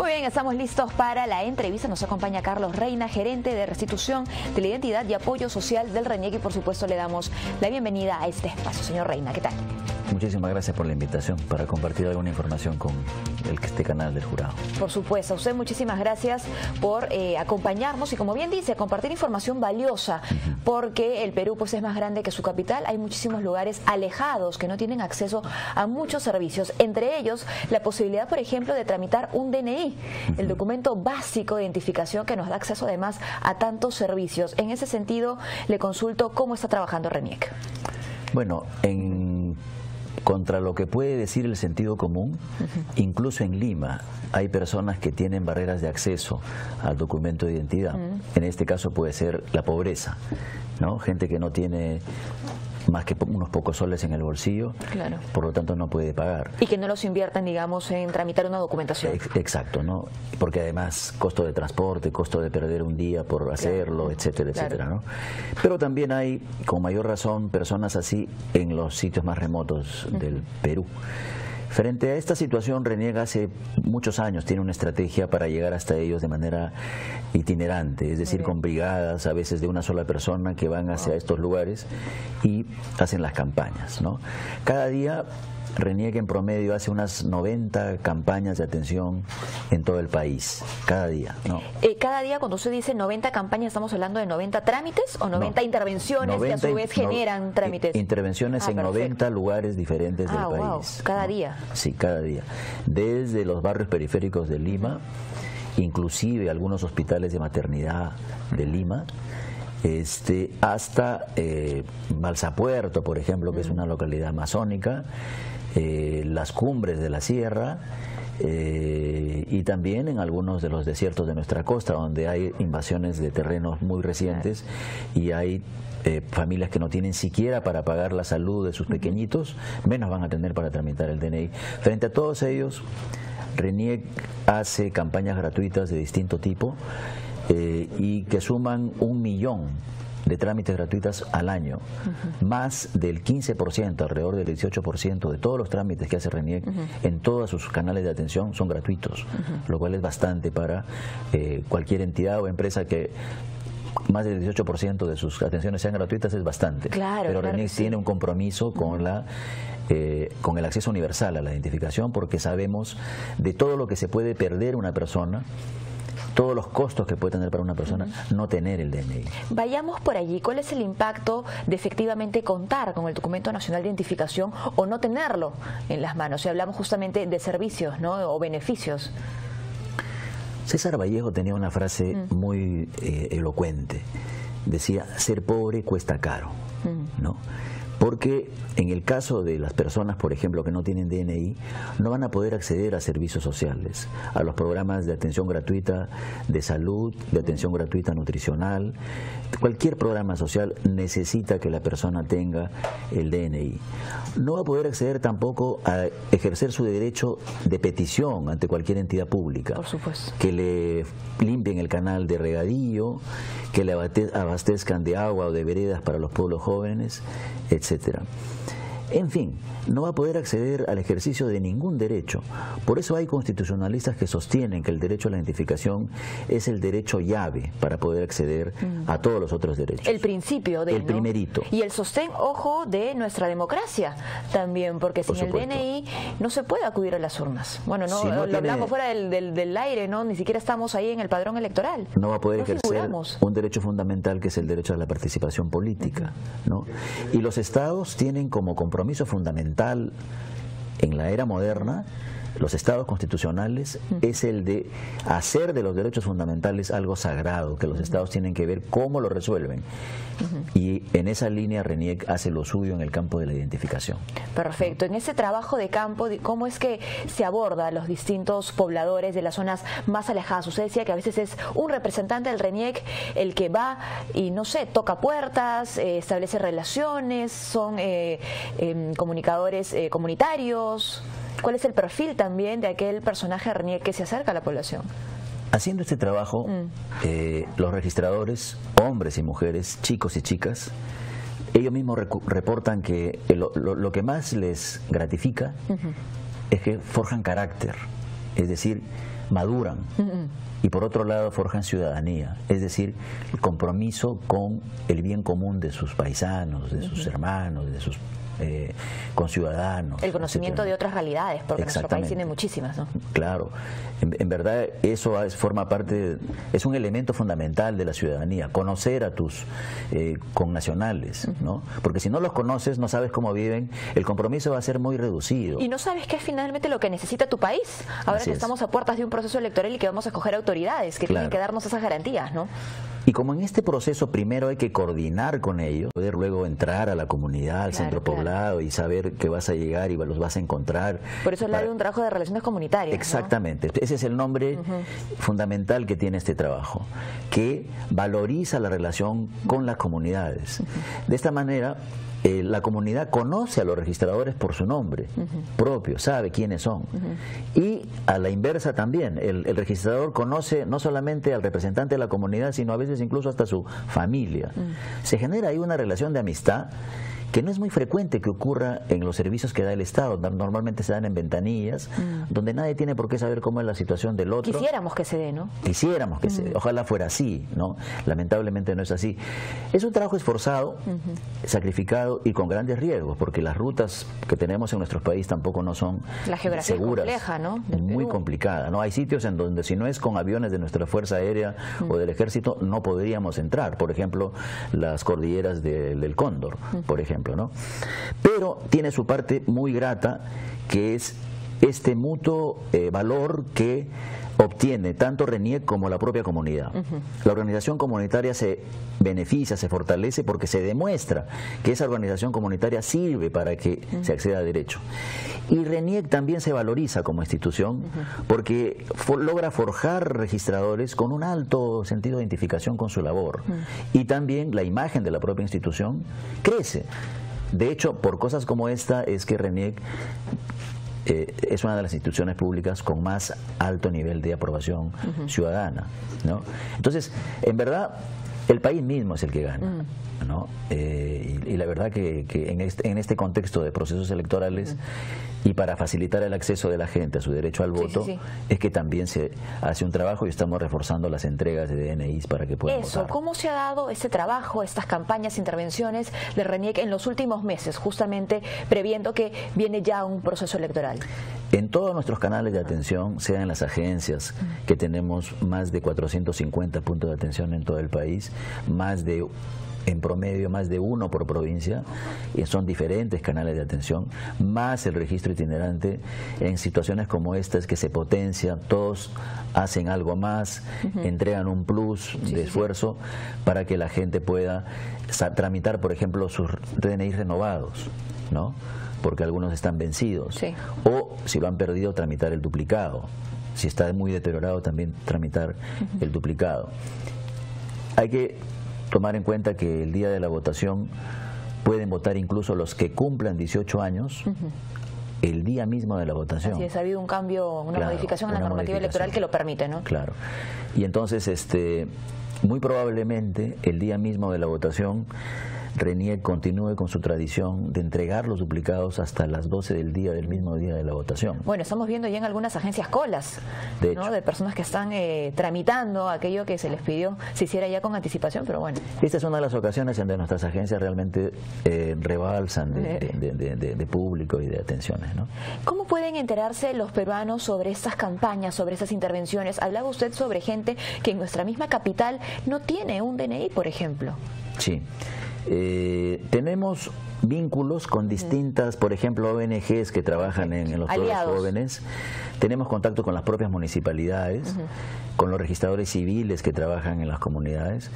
Muy bien, estamos listos para la entrevista. Nos acompaña Carlos Reina, gerente de restitución de la identidad y apoyo social del RENIEC, y por supuesto le damos la bienvenida a este espacio. Señor Reina, ¿qué tal? Muchísimas gracias por la invitación para compartir alguna información con este canal del jurado. Por supuesto, a usted muchísimas gracias por acompañarnos y, como bien dice, compartir información valiosa, porque el Perú pues es más grande que su capital. Hay muchísimos lugares alejados que no tienen acceso a muchos servicios, entre ellos la posibilidad, por ejemplo, de tramitar un DNI, el documento básico de identificación que nos da acceso además a tantos servicios. En ese sentido, le consulto cómo está trabajando RENIEC. Bueno, contra lo que puede decir el sentido común, incluso en Lima hay personas que tienen barreras de acceso al documento de identidad. En este caso puede ser la pobreza, ¿no? Gente que no tiene más que unos pocos soles en el bolsillo, claro, por lo tanto no puede pagar. Y que no los inviertan, digamos, en tramitar una documentación. Exacto, ¿no? Porque además costo de transporte, costo de perder un día por hacerlo, claro, etcétera, etcétera, ¿no? Pero también hay, con mayor razón, personas así en los sitios más remotos del Perú. Frente a esta situación, RENIEC hace muchos años tiene una estrategia para llegar hasta ellos de manera itinerante, es decir, con brigadas, a veces de una sola persona, que van hacia estos lugares y hacen las campañas, ¿no? Cada día RENIEC en promedio hace unas 90 campañas de atención en todo el país, cada día, ¿no? Cada día, cuando usted dice 90 campañas, ¿estamos hablando de 90 trámites o 90 intervenciones 90, que a su vez generan trámites? Intervenciones en perfecto. 90 lugares diferentes del país. Wow. Cada día. Sí, cada día. Desde los barrios periféricos de Lima, inclusive algunos hospitales de maternidad de Lima, hasta Balsapuerto, por ejemplo, que es una localidad amazónica, las cumbres de la sierra, y también en algunos de los desiertos de nuestra costa, donde hay invasiones de terrenos muy recientes y hay familias que no tienen siquiera para pagar la salud de sus pequeñitos, menos van a tener para tramitar el DNI. Frente a todos ellos, RENIEC hace campañas gratuitas de distinto tipo y que suman 1 millón de trámites gratuitas al año. Más del 15%, alrededor del 18% de todos los trámites que hace RENIEC en todos sus canales de atención son gratuitos, lo cual es bastante para cualquier entidad o empresa que más del 18% de sus atenciones sean gratuitas. Es bastante. Claro, pero RENIEC tiene un compromiso con con el acceso universal a la identificación, porque sabemos de todo lo que se puede perder una persona, todos los costos que puede tener para una persona no tener el DNI. Vayamos por allí. ¿Cuál es el impacto de efectivamente contar con el documento nacional de identificación o no tenerlo en las manos? Si hablamos justamente de servicios, ¿no?, o beneficios. César Vallejo tenía una frase muy elocuente. Decía: ser pobre cuesta caro, ¿no? Porque en el caso de las personas, por ejemplo, que no tienen DNI, no van a poder acceder a servicios sociales, a los programas de atención gratuita de salud, de atención gratuita nutricional. Cualquier programa social necesita que la persona tenga el DNI. No va a poder acceder tampoco a ejercer su derecho de petición ante cualquier entidad pública. Por supuesto. Que le limpien el canal de regadío, que le abastezcan de agua o de veredas para los pueblos jóvenes, etcétera. En fin, no va a poder acceder al ejercicio de ningún derecho. Por eso hay constitucionalistas que sostienen que el derecho a la identificación es el derecho llave para poder acceder a todos los otros derechos. El principio de... El primerito. Y el sostén, ojo, de nuestra democracia también, porque sin el DNI no se puede acudir a las urnas. Bueno, no, si no lo hablamos fuera del aire, ¿no? Ni siquiera estamos ahí en el padrón electoral. No va a poder ejercer un derecho fundamental, que es el derecho a la participación política, ¿no? Y los estados tienen como compromiso fundamental en la era moderna, los estados constitucionales, es el de hacer de los derechos fundamentales algo sagrado, que los estados tienen que ver cómo lo resuelven. Y en esa línea RENIEC hace lo suyo en el campo de la identificación. Perfecto. En ese trabajo de campo, ¿cómo es que se aborda a los distintos pobladores de las zonas más alejadas? Usted decía que a veces es un representante del RENIEC el que va y, no sé, toca puertas, establece relaciones, son comunicadores comunitarios. ¿Cuál es el perfil también de aquel personaje RENIEC que se acerca a la población? Haciendo este trabajo, los registradores, hombres y mujeres, chicos y chicas, ellos mismos reportan que lo que más les gratifica es que forjan carácter. Es decir, maduran. Y por otro lado forjan ciudadanía, es decir, el compromiso con el bien común de sus paisanos, de sus hermanos, de sus conciudadanos. El conocimiento de otras realidades, porque nuestro país tiene muchísimas, ¿no? Claro, en verdad eso forma parte, es un elemento fundamental de la ciudadanía, conocer a tus connacionales, ¿no? Porque si no los conoces, no sabes cómo viven, el compromiso va a ser muy reducido. Y no sabes qué es finalmente lo que necesita tu país, ahora que estamos a puertas de un proceso electoral y que vamos a escoger autoridades que tienen que darnos esas garantías, ¿no? Y como en este proceso primero hay que coordinar con ellos, poder luego entrar a la comunidad, al centro poblado y saber que vas a llegar y los vas a encontrar. Por eso habla de un trabajo de relaciones comunitarias. Exactamente, ¿no? Ese es el nombre fundamental que tiene este trabajo, que valoriza la relación con las comunidades. De esta manera, la comunidad conoce a los registradores por su nombre propio, sabe quiénes son. Y a la inversa también, el registrador conoce no solamente al representante de la comunidad, sino a veces incluso hasta su familia. Se genera ahí una relación de amistad que no es muy frecuente que ocurra en los servicios que da el Estado. Normalmente se dan en ventanillas, donde nadie tiene por qué saber cómo es la situación del otro. Quisiéramos que se dé, ¿no? Quisiéramos que se dé. Ojalá fuera así, ¿no? Lamentablemente no es así. Es un trabajo esforzado, sacrificado y con grandes riesgos, porque las rutas que tenemos en nuestro país tampoco no son la geografía seguras. Compleja, ¿no? Muy complicada, ¿no? Hay sitios en donde si no es con aviones de nuestra Fuerza Aérea o del Ejército, no podríamos entrar. Por ejemplo, las cordilleras del Cóndor, por ejemplo, ¿no? Pero tiene su parte muy grata, que es este mutuo valor que obtiene tanto RENIEC como la propia comunidad. La organización comunitaria se beneficia, se fortalece porque se demuestra que esa organización comunitaria sirve para que se acceda a derecho. Y RENIEC también se valoriza como institución porque logra forjar registradores con un alto sentido de identificación con su labor. Y también la imagen de la propia institución crece. De hecho, por cosas como esta es que RENIEC es una de las instituciones públicas con más alto nivel de aprobación ciudadana, ¿no? Entonces, en verdad, el país mismo es el que gana, ¿no? Y la verdad que en este contexto de procesos electorales y para facilitar el acceso de la gente a su derecho al voto, es que también se hace un trabajo y estamos reforzando las entregas de DNIs para que puedan votar. ¿Cómo se ha dado ese trabajo, estas campañas, intervenciones de RENIEC en los últimos meses, justamente previendo que viene ya un proceso electoral? En todos nuestros canales de atención, sea en las agencias, que tenemos más de 450 puntos de atención en todo el país, en promedio más de uno por provincia, y son diferentes canales de atención, más el registro itinerante. En situaciones como estas que se potencia, todos hacen algo más, entregan un plus de esfuerzo para que la gente pueda tramitar, por ejemplo, sus DNI renovados, ¿no? Porque algunos están vencidos, o si lo han perdido, tramitar el duplicado. Si está muy deteriorado, también tramitar el duplicado. Hay que tomar en cuenta que el día de la votación pueden votar incluso los que cumplan 18 años el día mismo de la votación. Así es, ha habido un cambio, una modificación en la normativa electoral que lo permite, ¿no? Claro. Y entonces, muy probablemente el día mismo de la votación RENIEC continúe con su tradición de entregar los duplicados hasta las 12 del día del mismo día de la votación. Bueno, estamos viendo ya en algunas agencias colas, ¿no? De personas que están tramitando aquello que se les pidió se hiciera ya con anticipación, pero bueno. Esta es una de las ocasiones en donde nuestras agencias realmente rebalsan de público y de atenciones, ¿no? ¿Cómo pueden enterarse los peruanos sobre estas campañas, sobre estas intervenciones? Hablaba usted sobre gente que en nuestra misma capital no tiene un DNI, por ejemplo. Sí. Tenemos vínculos con distintas, por ejemplo, ONGs que trabajan en los pueblos jóvenes. Tenemos contacto con las propias municipalidades, con los registradores civiles que trabajan en las comunidades.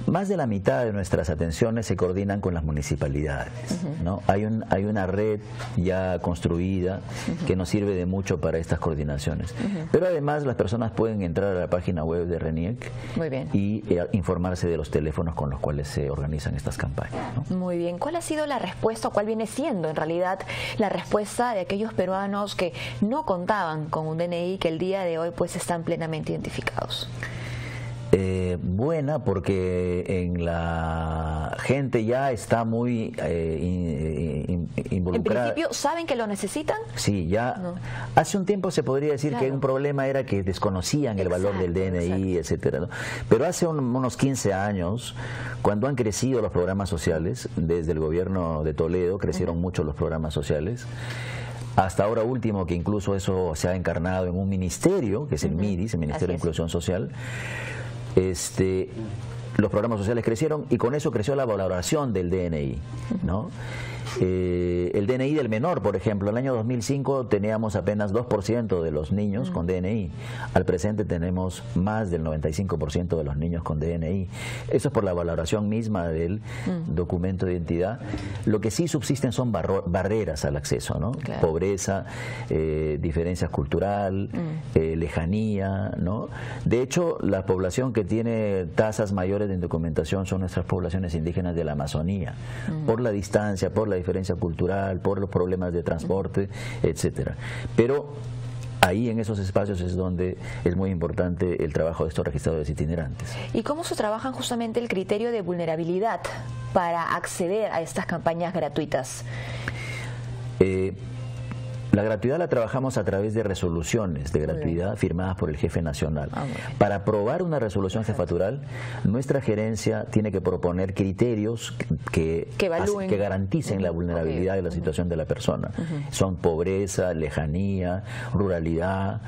Más de la mitad de nuestras atenciones se coordinan con las municipalidades, ¿no? Hay una red ya construida que nos sirve de mucho para estas coordinaciones. Pero además las personas pueden entrar a la página web de RENIEC y informarse de los teléfonos con los cuales se organizan estas campañas, ¿no? Muy bien. ¿Cuál ha sido la respuesta, o cuál viene siendo en realidad la respuesta de aquellos peruanos que no contaban con un DNI, que el día de hoy pues están plenamente identificados? Buena, porque en la gente ya está muy involucradas. ¿En principio saben que lo necesitan? Sí, ya hace un tiempo se podría decir que un problema era que desconocían el valor del DNI, etcétera, ¿no? Pero hace unos 15 años, cuando han crecido los programas sociales, desde el gobierno de Toledo crecieron mucho los programas sociales, hasta ahora último que incluso eso se ha encarnado en un ministerio, que es el MIDIS, el Ministerio de Inclusión Social. Los programas sociales crecieron y con eso creció la valoración del DNI, ¿no? El DNI del menor, por ejemplo, en el año 2005 teníamos apenas 2% de los niños con DNI. Al presente tenemos más del 95% de los niños con DNI. Eso es por la valoración misma del documento de identidad. Lo que sí subsisten son barreras al acceso, ¿no? Claro. Pobreza, diferencia cultural, lejanía, ¿no? De hecho, la población que tiene tasas mayores de indocumentación son nuestras poblaciones indígenas de la Amazonía, por la distancia, por la diferencia cultural, por los problemas de transporte, etcétera. Pero ahí en esos espacios es donde es muy importante el trabajo de estos registradores itinerantes. ¿Y cómo se trabajan justamente el criterio de vulnerabilidad para acceder a estas campañas gratuitas? La gratuidad la trabajamos a través de resoluciones de gratuidad firmadas por el jefe nacional. Para aprobar una resolución jefatural, nuestra gerencia tiene que proponer criterios que garanticen la vulnerabilidad de la situación de la persona. Son pobreza, lejanía, ruralidad,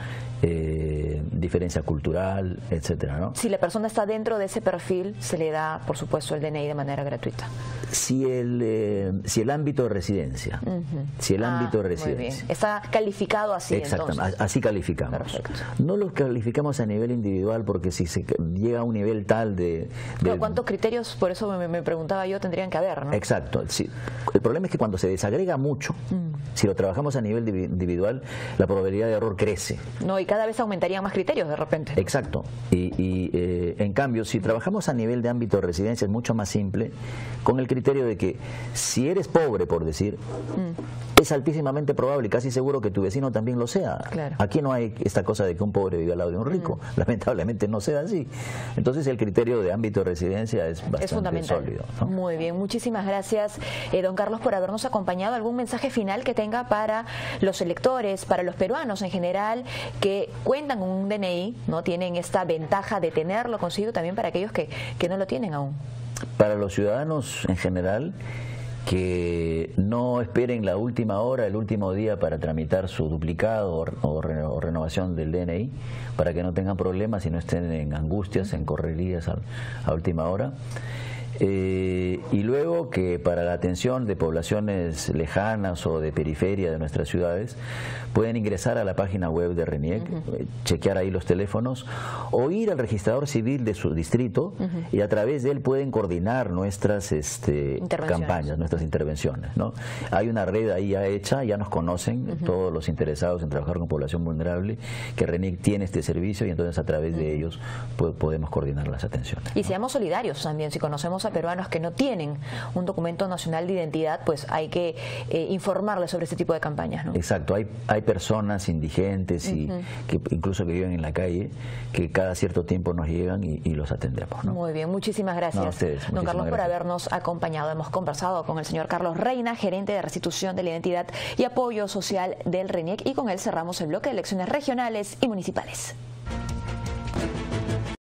diferencia cultural, etcétera, ¿no? Si la persona está dentro de ese perfil, se le da, por supuesto, el DNI de manera gratuita. Si el ámbito de residencia, muy bien. Está calificado así. Exactamente, entonces. Así calificamos. Perfecto. No los calificamos a nivel individual porque si se llega a un nivel tal de ¿cuántos criterios, por eso me preguntaba yo, tendrían que haber, ¿no? Exacto. Sí. El problema es que cuando se desagrega mucho, si lo trabajamos a nivel individual, la probabilidad de error crece. No, y cada vez aumentarían más criterios de repente. Exacto. Y en cambio, si trabajamos a nivel de ámbito de residencia, es mucho más simple, con el criterio de que si eres pobre, por decir, es altísimamente probable y casi seguro que tu vecino también lo sea. Claro. Aquí no hay esta cosa de que un pobre vive al lado de un rico. Lamentablemente no sea así. Entonces el criterio de ámbito de residencia es bastante sólido, ¿no? Muy bien, muchísimas gracias, don Carlos, por habernos acompañado. ¿Algún mensaje final que tenga para los electores, para los peruanos en general, que cuentan con un DNI, ¿no? Tienen esta ventaja de tenerlo consigo, también para aquellos que no lo tienen aún? Para los ciudadanos en general, que no esperen la última hora, el último día para tramitar su duplicado o renovación del DNI, para que no tengan problemas y no estén en angustias, en correrías a última hora. Y luego que para la atención de poblaciones lejanas o de periferia de nuestras ciudades pueden ingresar a la página web de RENIEC, chequear ahí los teléfonos o ir al registrador civil de su distrito y a través de él pueden coordinar nuestras campañas, nuestras intervenciones, ¿no? Hay una red ahí ya hecha, ya nos conocen todos los interesados en trabajar con población vulnerable, que RENIEC tiene este servicio y entonces a través de ellos podemos coordinar las atenciones, ¿no? Y seamos solidarios también, si conocemos a peruanos que no tienen un documento nacional de identidad, pues hay que informarles sobre este tipo de campañas, ¿no? Exacto, hay personas indigentes y que incluso que viven en la calle, que cada cierto tiempo nos llegan y los atendemos, ¿no? Muy bien, muchísimas gracias, don Carlos, por habernos acompañado. Hemos conversado con el señor Carlos Reina, gerente de restitución de la identidad y apoyo social del RENIEC, y con él cerramos el bloque de elecciones regionales y municipales.